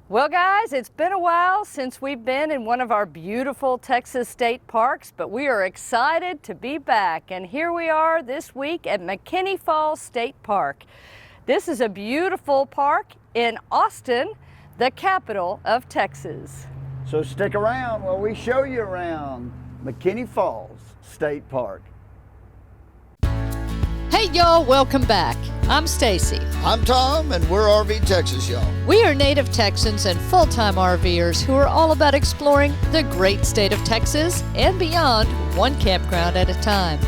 Well, guys, it's been a while since we've been in one of our beautiful Texas state parks, but we are excited to be back. And here we are this week at McKinney Falls State Park. This is a beautiful park in Austin, the capital of Texas. So stick around while we show you around McKinney Falls State Park. Hey y'all, welcome back. I'm Stacy. I'm Tom, and we're RV Texas, y'all. We are Native Texans and full-time RVers who are all about exploring the great state of Texas and beyond, one campground at a time.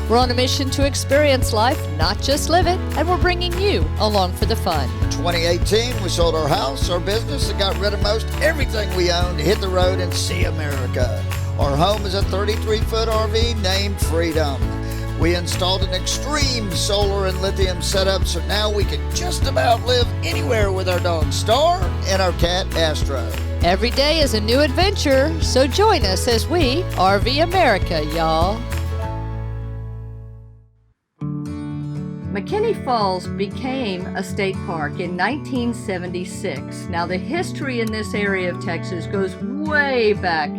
We're on a mission to experience life, not just live it, and we're bringing you along for the fun. In 2018, we sold our house, our business, and got rid of most everything we owned to hit the road and see America. Our home is a 33-foot RV named Freedom. We installed an extreme solar and lithium setup, so now we can just about live anywhere with our dog Star and our cat Astro. Every day is a new adventure, so join us as we RV America, y'all. McKinney Falls became a state park in 1976. Now, the history in this area of Texas goes way back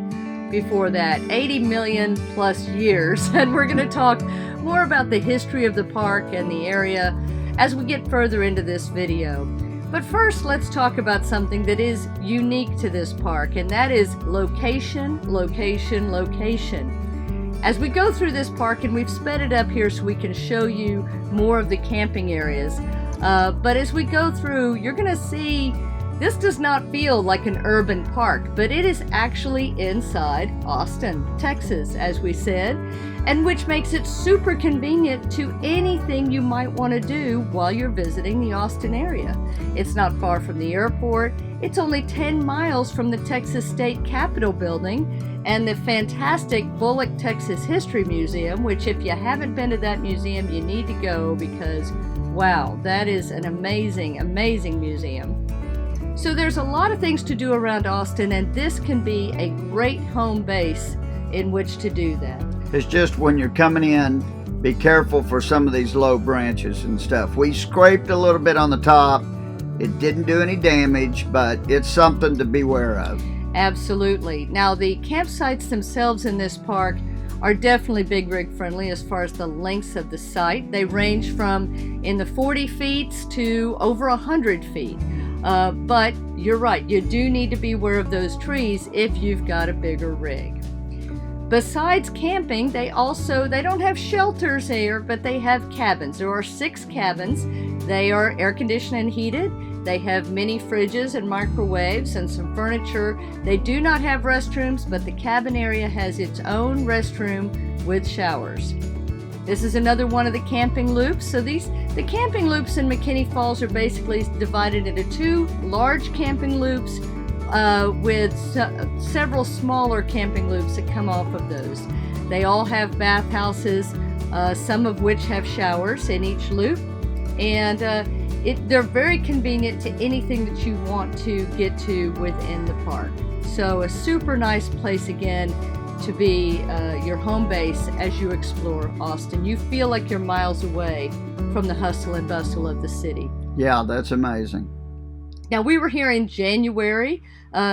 before that, 80 million plus years, and we're going to talk more about the history of the park and the area as we get further into this video. But first, let's talk about something that is unique to this park, and that is location, location, location. As we go through this park, and we've sped it up here so we can show you more of the camping areas, but as we go through, you're going to see this does not feel like an urban park, but it is actually inside Austin, Texas, as we said, and which makes it super convenient to anything you might want to do while you're visiting the Austin area. It's not far from the airport. It's only 10 miles from the Texas State Capitol building and the fantastic Bullock, Texas History Museum, which if you haven't been to that museum, you need to go because, wow, that is an amazing, amazing museum. So there's a lot of things to do around Austin, and this can be a great home base in which to do that. It's just when you're coming in, be careful for some of these low branches and stuff. We scraped a little bit on the top. It didn't do any damage, but it's something to be aware of. Absolutely. Now, the campsites themselves in this park are definitely big rig friendly as far as the lengths of the site. They range from in the 40 feet to over 100 feet. But you're right, you do need to be aware of those trees if you've got a bigger rig. Besides camping, they don't have shelters here, but they have cabins. There are 6 cabins. They are air conditioned and heated. They have mini fridges and microwaves and some furniture. They do not have restrooms, but the cabin area has its own restroom with showers. This is another one of the camping loops. So the camping loops in McKinney Falls are basically divided into 2 large camping loops with several smaller camping loops that come off of those. They all have bathhouses, some of which have showers in each loop, and they're very convenient to anything that you want to get to within the park. So a super nice place again to be your home base as you explore Austin. You feel like you're miles away from the hustle and bustle of the city. Yeah, that's amazing. Now, we were here in January,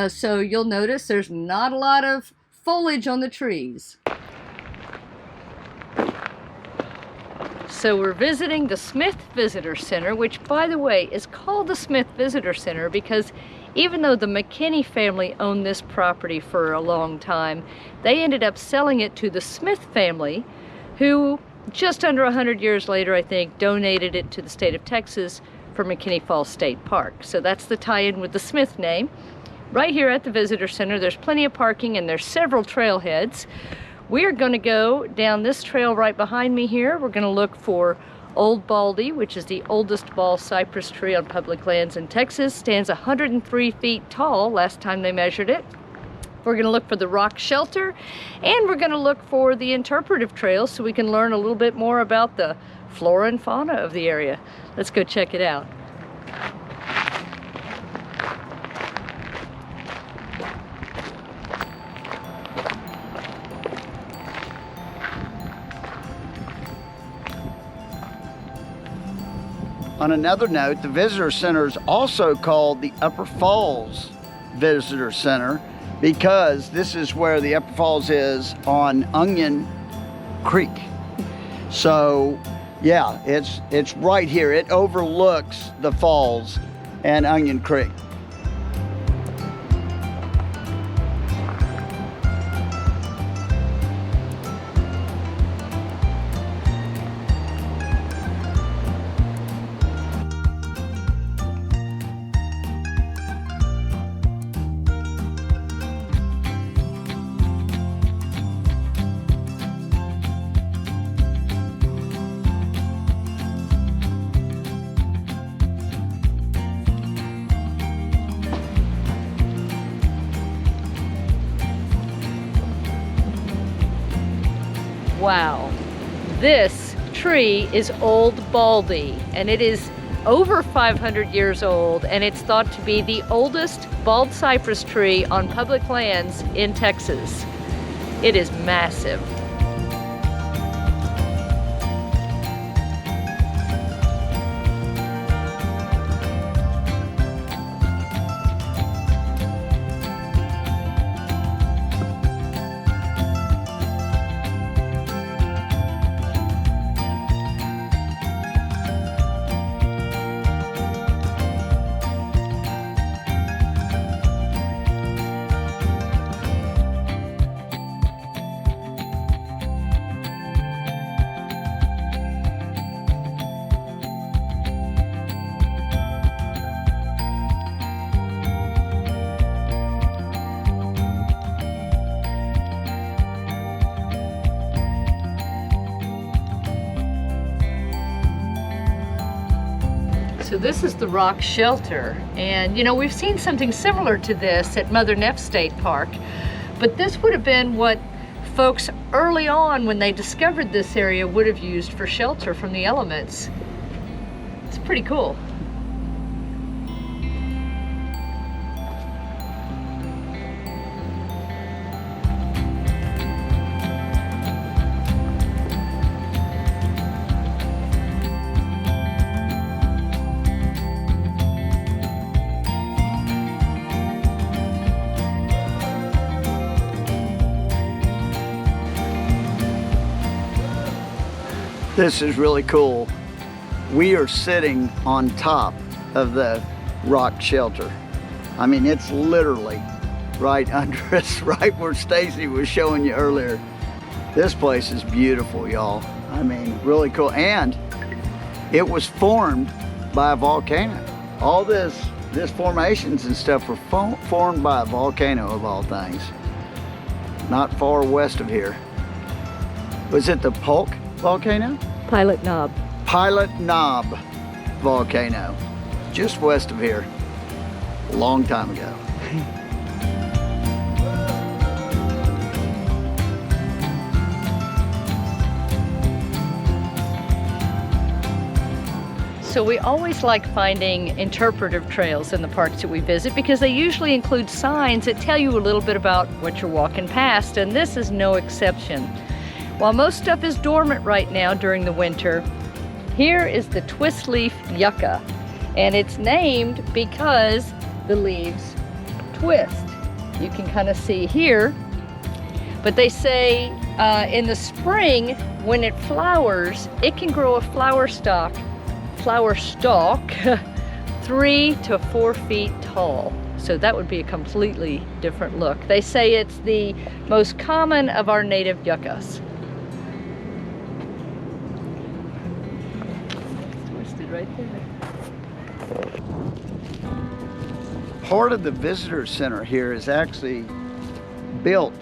so you'll notice there's not a lot of foliage on the trees. So we're visiting the Smith Visitor Center, which, by the way, is called the Smith Visitor Center because even though the McKinney family owned this property for a long time, they ended up selling it to the Smith family, who just under 100 years later, I think, donated it to the state of Texas for McKinney Falls State Park. So that's the tie-in with the Smith name. Right here at the Visitor Center, there's plenty of parking and there's several trailheads. We are going to go down this trail right behind me here. We're going to look for Old Baldy, which is the oldest ball cypress tree on public lands in Texas. Stands 103 feet tall last time they measured it. We're going to look for the rock shelter, and we're going to look for the interpretive trail so we can learn a little bit more about the flora and fauna of the area. Let's go check it out. On another note, the visitor center is also called the Upper Falls visitor center because this is where the Upper Falls is on Onion Creek. So yeah, it's right here. It overlooks the falls and Onion Creek. Wow, this tree is Old Baldy, and it is over 500 years old, and it's thought to be the oldest bald cypress tree on public lands in Texas. It is massive. So this is the rock shelter, and you know, we've seen something similar to this at Mother Neff State Park, but this would have been what folks early on, when they discovered this area, would have used for shelter from the elements. It's pretty cool. This is really cool. We are sitting on top of the rock shelter. I mean, it's literally right under us, right where Stacy was showing you earlier. This place is beautiful, y'all. I mean, really cool. And it was formed by a volcano. All this formations and stuff were formed by a volcano, of all things. Not far west of here. Was it the Polk volcano? Pilot Knob. Pilot Knob volcano, just west of here, a long time ago. So we always like finding interpretive trails in the parks that we visit because they usually include signs that tell you a little bit about what you're walking past, and this is no exception. While most stuff is dormant right now during the winter, here is the twist leaf yucca, and it's named because the leaves twist. You can kind of see here, but they say in the spring when it flowers, it can grow a flower stalk 3 to 4 feet tall. So that would be a completely different look. They say it's the most common of our native yuccas. Right there. Part of the visitor center here is actually built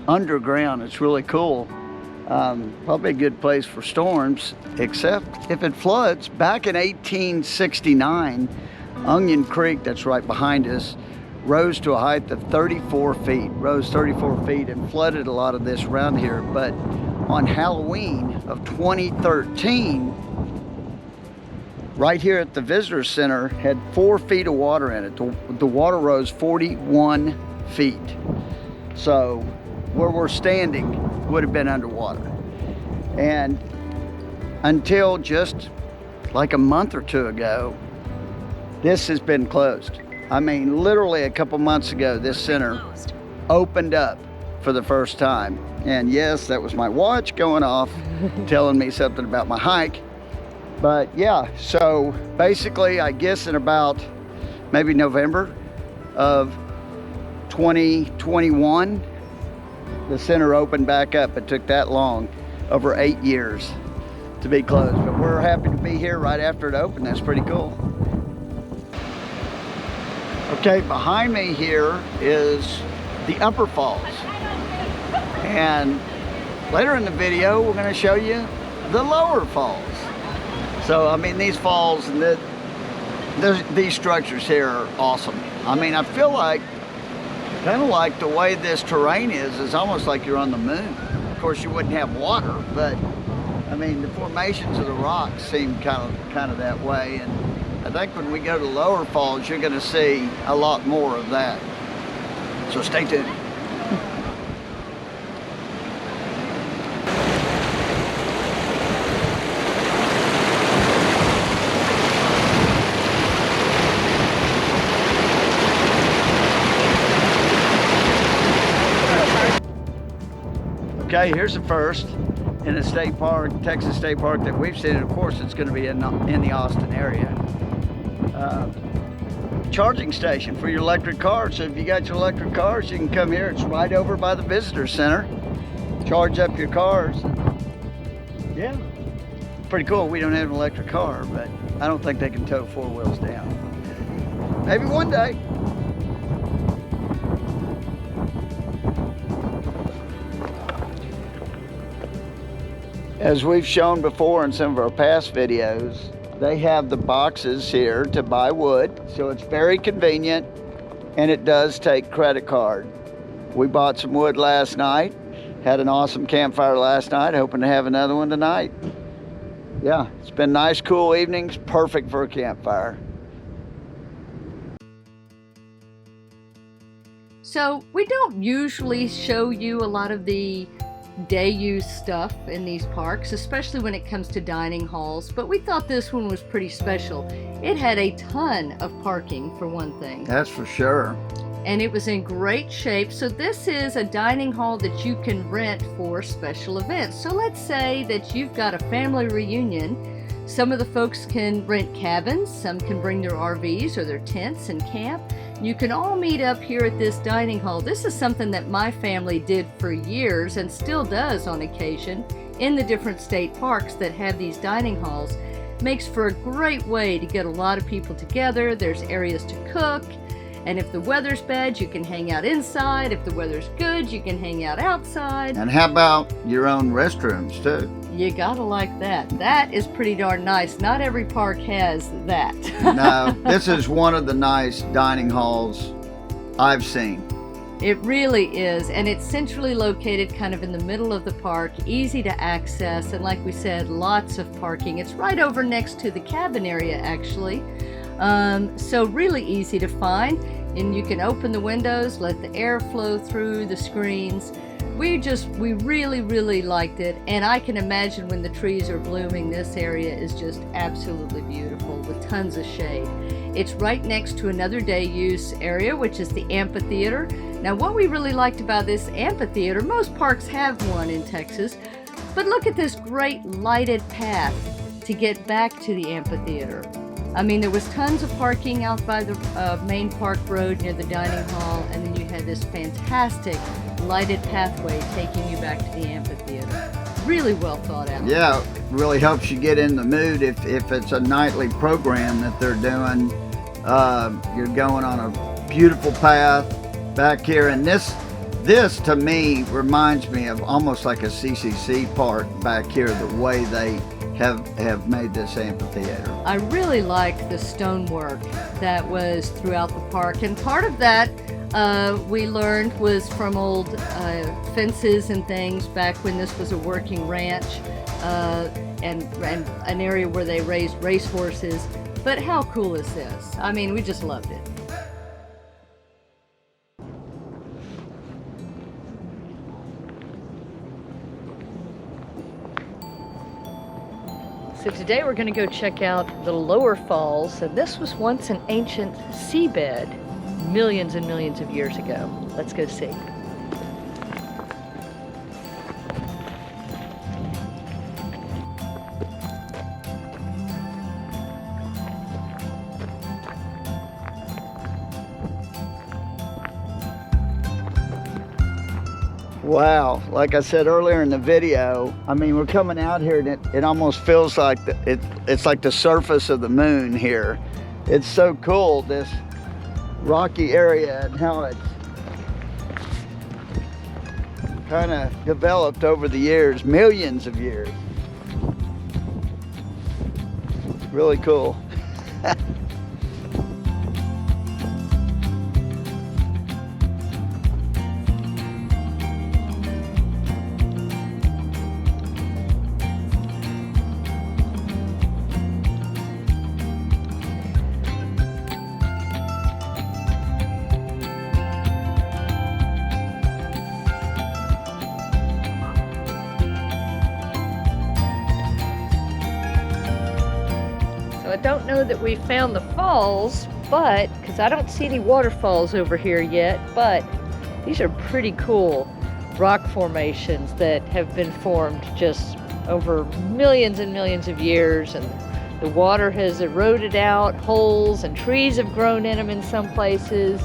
underground. It's really cool. Probably a good place for storms, except if it floods. Back in 1869, Onion Creek, that's right behind us, rose to a height of 34 feet, and flooded a lot of this around here. But on Halloween of 2013, right here at the visitor center, had 4 feet of water in it. The water rose 41 feet. So where we're standing would have been underwater. And until just like a month or two ago, this has been closed. I mean, literally a couple months ago, this center opened up for the first time. And yes, that was my watch going off, telling me something about my hike. But yeah, so basically, I guess in about maybe November of 2021, the center opened back up. It took that long, over 8 years to be closed. But we're happy to be here right after it opened. That's pretty cool. Okay, behind me here is the Upper Falls. And later in the video, we're gonna show you the Lower Falls. So, I mean, these falls and these structures here are awesome. I mean, I feel like, kind of like the way this terrain is almost like you're on the moon. Of course, you wouldn't have water, but I mean, the formations of the rocks seem kind of that way. And I think when we go to Lower Falls, you're gonna see a lot more of that. So stay tuned. Okay, here's the first in a state park, Texas State Park that we've seen. And of course, it's going to be in the Austin area. Charging station for your electric car. So if you got your electric cars, you can come here. It's right over by the visitor center. Charge up your cars. Yeah, pretty cool. We don't have an electric car, but I don't think they can tow 4 wheels down. Maybe one day. As we've shown before in some of our past videos, they have the boxes here to buy wood, so it's very convenient, and it does take credit card. We bought some wood last night, had an awesome campfire last night, hoping to have another one tonight. Yeah, it's been nice, cool evenings, perfect for a campfire. So we don't usually show you a lot of the day use stuff in these parks, especially when it comes to dining halls, but we thought this one was pretty special. It had a ton of parking, for one thing. That's for sure. And it was in great shape. So this is a dining hall that you can rent for special events. So let's say that you've got a family reunion. Some of the folks can rent cabins, some can bring their RVs or their tents and camp. You can all meet up here at this dining hall. This is something that my family did for years and still does on occasion in the different state parks that have these dining halls. Makes for a great way to get a lot of people together. There's areas to cook. And if the weather's bad, you can hang out inside. If the weather's good, you can hang out outside. And how about your own restrooms too? You gotta like that. That is pretty darn nice. Not every park has that. No, this is one of the nice dining halls I've seen. It really is, and it's centrally located kind of in the middle of the park, easy to access, and like we said, lots of parking. It's right over next to the cabin area, actually. So really easy to find, and you can open the windows, let the air flow through the screens. We really liked it, and I can imagine when the trees are blooming, this area is just absolutely beautiful with tons of shade. It's right next to another day use area, which is the amphitheater. Now, what we really liked about this amphitheater, most parks have one in Texas, but look at this great lighted path to get back to the amphitheater. I mean, there was tons of parking out by the main park road near the dining hall, and then you had this fantastic lighted pathway taking you back to the amphitheater. Really well thought out. Yeah, it really helps you get in the mood if it's a nightly program that they're doing. You're going on a beautiful path back here, and this to me reminds me of almost like a CCC park back here, the way they have made this amphitheater. I really like the stonework that was throughout the park, and part of that we learned was from old fences and things back when this was a working ranch and an area where they raised racehorses. But how cool is this? I mean, we just loved it. So today we're going to go check out the lower falls, and this was once an ancient seabed millions and millions of years ago. Let's go see. Wow, like I said earlier in the video, I mean, we're coming out here and it almost feels like it's like the surface of the moon here. It's so cool, this rocky area, and how it's kind of developed over the years, millions of years. Really cool. I don't know that we found the falls, but because I don't see any waterfalls over here yet, but these are pretty cool rock formations that have been formed just over millions and millions of years, and the water has eroded out holes and trees have grown in them in some places.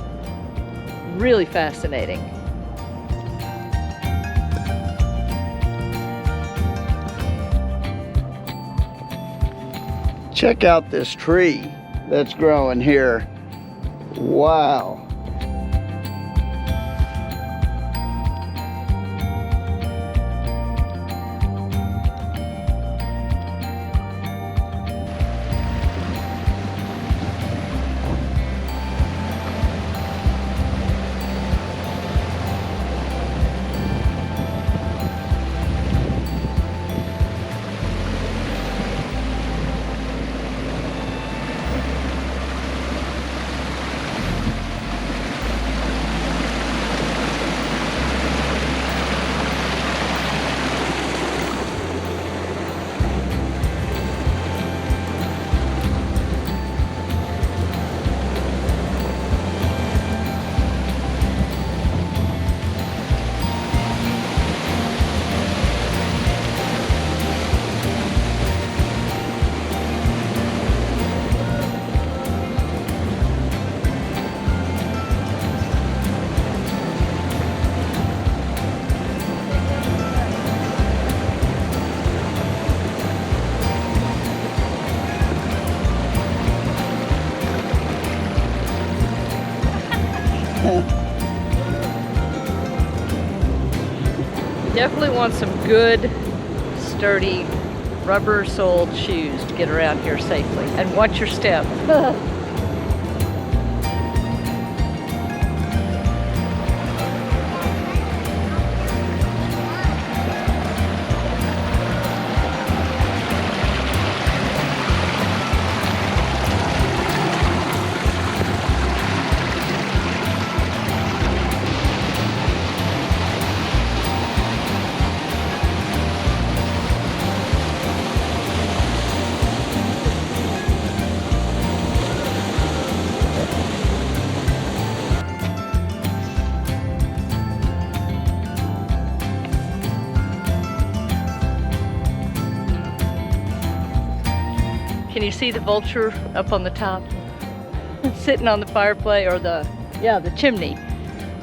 Really fascinating. Check out this tree that's growing here. Wow. Definitely want some good, sturdy, rubber-soled shoes to get around here safely. And watch your step. Can you see the vulture up on the top? Sitting on the fireplace, or the chimney.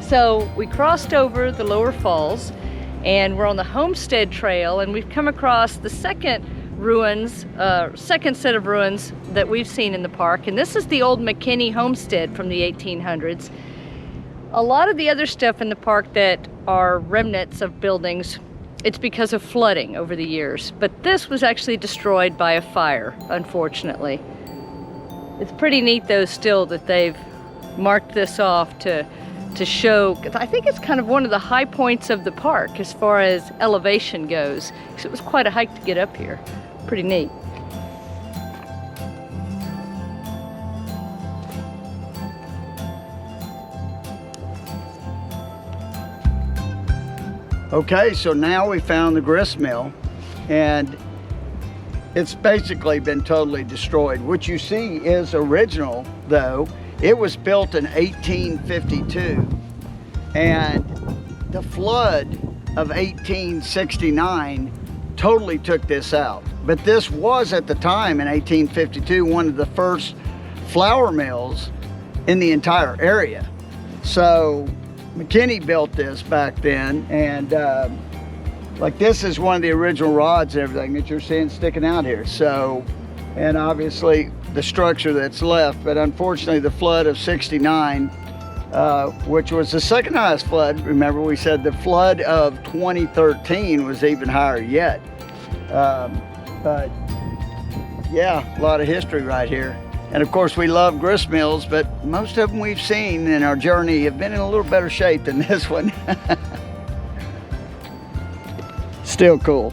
So we crossed over the lower falls and we're on the Homestead Trail, and we've come across the second set of ruins that we've seen in the park. And this is the old McKinney homestead from the 1800s. A lot of the other stuff in the park that are remnants of buildings, it's because of flooding over the years. But this was actually destroyed by a fire, unfortunately. It's pretty neat though still that they've marked this off to show, 'cause I think it's kind of one of the high points of the park as far as elevation goes. 'Cause it was quite a hike to get up here. Pretty neat. Okay, so now we found the grist mill, and It's basically been totally destroyed. What you see is original, though. It was built in 1852, and the flood of 1869 totally took this out. But this was, at the time in 1852, one of the first flour mills in the entire area. So McKinney built this back then, and like this is one of the original rods and everything that you're seeing sticking out here. So, and obviously the structure that's left, but unfortunately the flood of 69, which was the second highest flood. Remember, we said the flood of 2013 was even higher yet. But yeah, a lot of history right here. And of course we love grist mills, but most of them we've seen in our journey have been in a little better shape than this one. Still cool.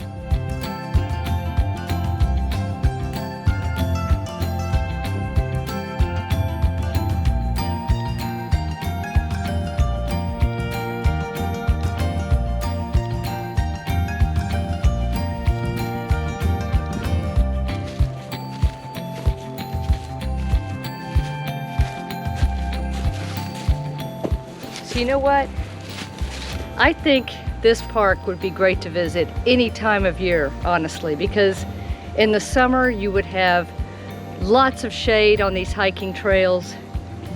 So you know what? I think this park would be great to visit any time of year, honestly, because in the summer you would have lots of shade on these hiking trails.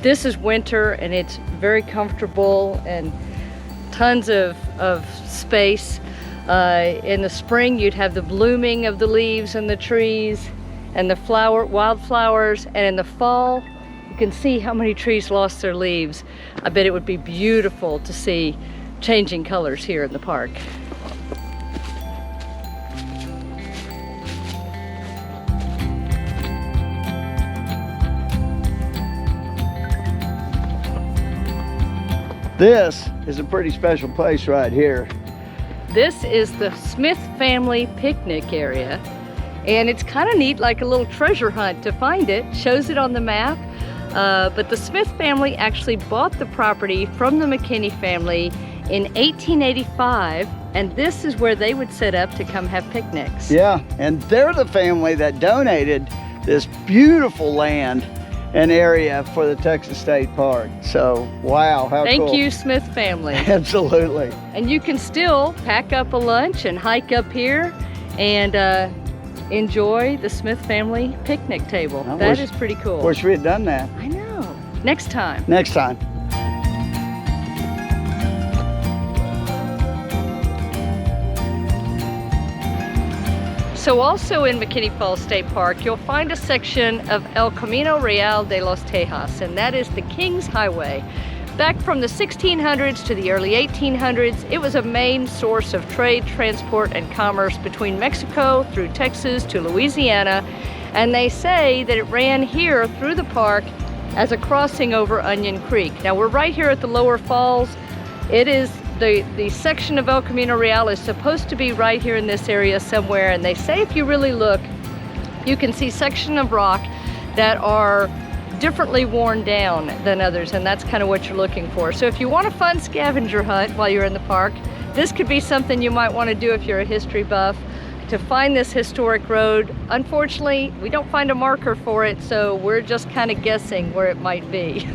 This is winter and it's very comfortable and tons of space. In the spring you'd have the blooming of the leaves and the trees and the wildflowers, and in the fall you can see how many trees lost their leaves. I bet it would be beautiful to see changing colors here in the park. This is a pretty special place right here. This is the Smith family picnic area, and it's kind of neat, like a little treasure hunt to find it. Shows it on the map. But the Smith family actually bought the property from the McKinney family in 1885, and this is where they would set up to come have picnics. Yeah, and they're the family that donated this beautiful land and area for the Texas State Park. So, wow, how cool. Thank you, Smith family. Absolutely. And you can still pack up a lunch and hike up here and enjoy the Smith family picnic table. That is pretty cool. Wish we had done that. I know. Next time. Next time. So also in McKinney Falls State Park, you'll find a section of El Camino Real de los Tejas, and that is the King's Highway. Back from the 1600s to the early 1800s, it was a main source of trade, transport, and commerce between Mexico through Texas to Louisiana, and they say that it ran here through the park as a crossing over Onion Creek. Now we're right here at the lower falls. It is the section of El Camino Real is supposed to be right here in this area somewhere, and they say if you really look, you can see sections of rock that are differently worn down than others, and that's kind of what you're looking for. So if you want a fun scavenger hunt while you're in the park, this could be something you might want to do if you're a history buff, to find this historic road. Unfortunately, we don't find a marker for it, so we're just kind of guessing where it might be.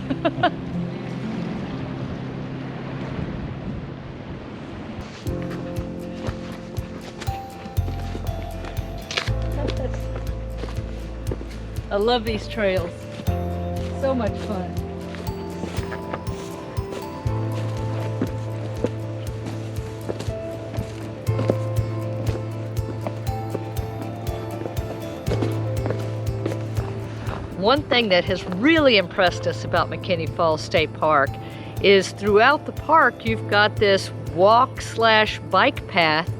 I love these trails. So much fun. One thing that has really impressed us about McKinney Falls State Park is throughout the park you've got this walk/bike path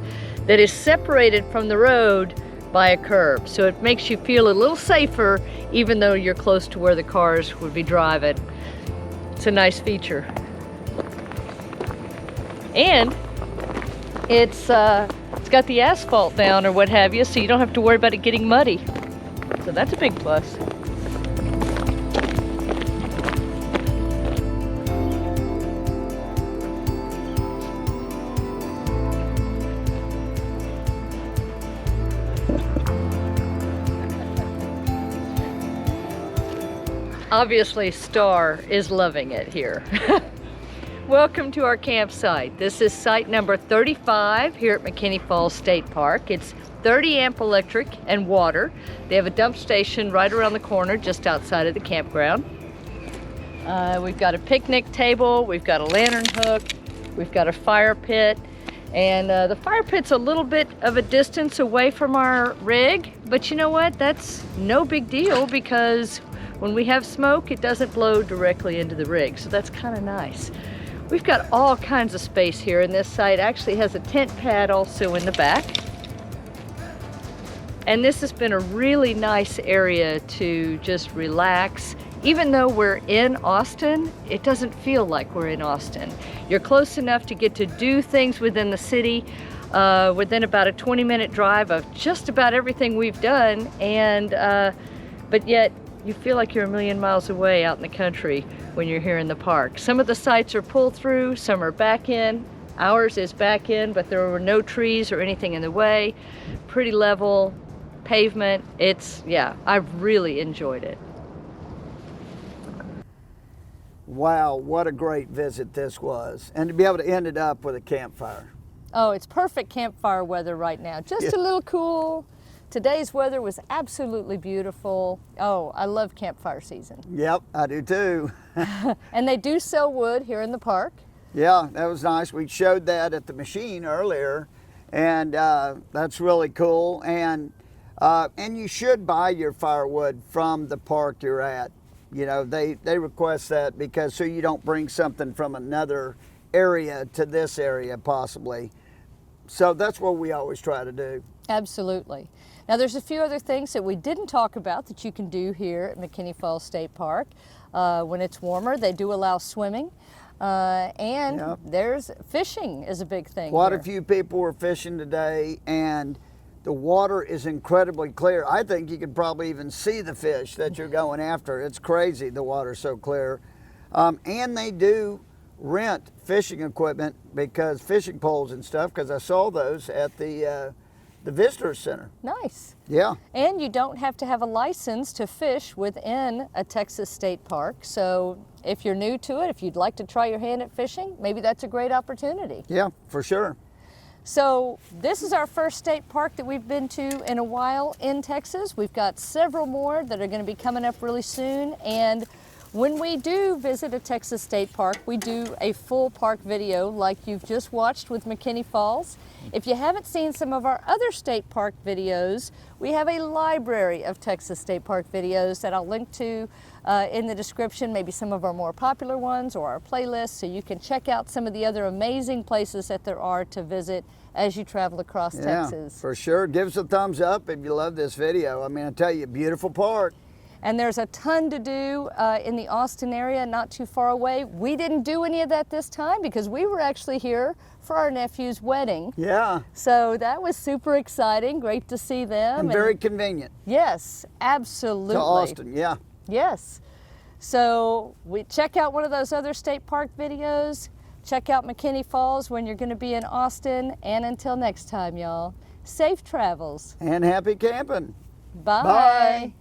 that is separated from the road by a curb, so it makes you feel a little safer even though you're close to where the cars would be driving. It's a nice feature. And it's got the asphalt down or what have you, so you don't have to worry about it getting muddy. So that's a big plus. Obviously, Star is loving it here. Welcome to our campsite. This is site number 35 here at McKinney Falls State Park. It's 30 amp electric and water. They have a dump station right around the corner just outside of the campground. We've got a picnic table, we've got a lantern hook, we've got a fire pit, and the fire pit's a little bit of a distance away from our rig, but you know what? That's no big deal because when we have smoke, it doesn't blow directly into the rig, so that's kind of nice. We've got all kinds of space here, and this site actually has a tent pad also in the back. And this has been a really nice area to just relax. Even though we're in Austin, it doesn't feel like we're in Austin. You're close enough to get to do things within the city, within about a 20-minute drive of just about everything we've done, and but yet you feel like you're a million miles away out in the country when you're here in the park. Some of the sites are pulled through, some are back in. Ours is back in, but there were no trees or anything in the way. Pretty level pavement. Yeah, I've really enjoyed it. Wow, what a great visit this was. And to be able to end it up with a campfire. Oh, it's perfect campfire weather right now. Just a little cool. Today's weather was absolutely beautiful. Oh, I love campfire season. Yep, I do too. And they do sell wood here in the park. Yeah, that was nice. We showed that at the machine earlier, and that's really cool. And you should buy your firewood from the park you're at. You know, they request that because so you don't bring something from another area to this area possibly. So that's what we always try to do. Absolutely. Now there's a few other things that we didn't talk about that you can do here at McKinney Falls State Park. When it's warmer, they do allow swimming. And there's fishing is a big thing. Quite a few people were fishing today, and the water is incredibly clear. I think you could probably even see the fish that you're going after. It's crazy, the water's so clear. And they do rent fishing equipment, because fishing poles and stuff, because I saw those at the visitor center. Nice. Yeah. And you don't have to have a license to fish within a Texas state park. So if you're new to it, if you'd like to try your hand at fishing, maybe that's a great opportunity. Yeah, for sure. So this is our first state park that we've been to in a while in Texas. We've got several more that are going to be coming up really soon. And when we do visit a Texas state park, we do a full park video like you've just watched with McKinney Falls. If you haven't seen some of our other state park videos, we have a library of Texas state park videos that I'll link to in the description, maybe some of our more popular ones or our playlists, so you can check out some of the other amazing places that there are to visit as you travel across Texas. For sure. Give us a thumbs up if you love this video. I mean, I tell you, beautiful park. And there's a ton to do in the Austin area, not too far away. We didn't do any of that this time because we were actually here for our nephew's wedding. Yeah. So that was super exciting. Great to see them. And very convenient. Yes, absolutely. To Austin, yeah. Yes. So we check out one of those other state park videos. Check out McKinney Falls when you're going to be in Austin. And until next time, y'all, safe travels. And happy camping. Bye. Bye.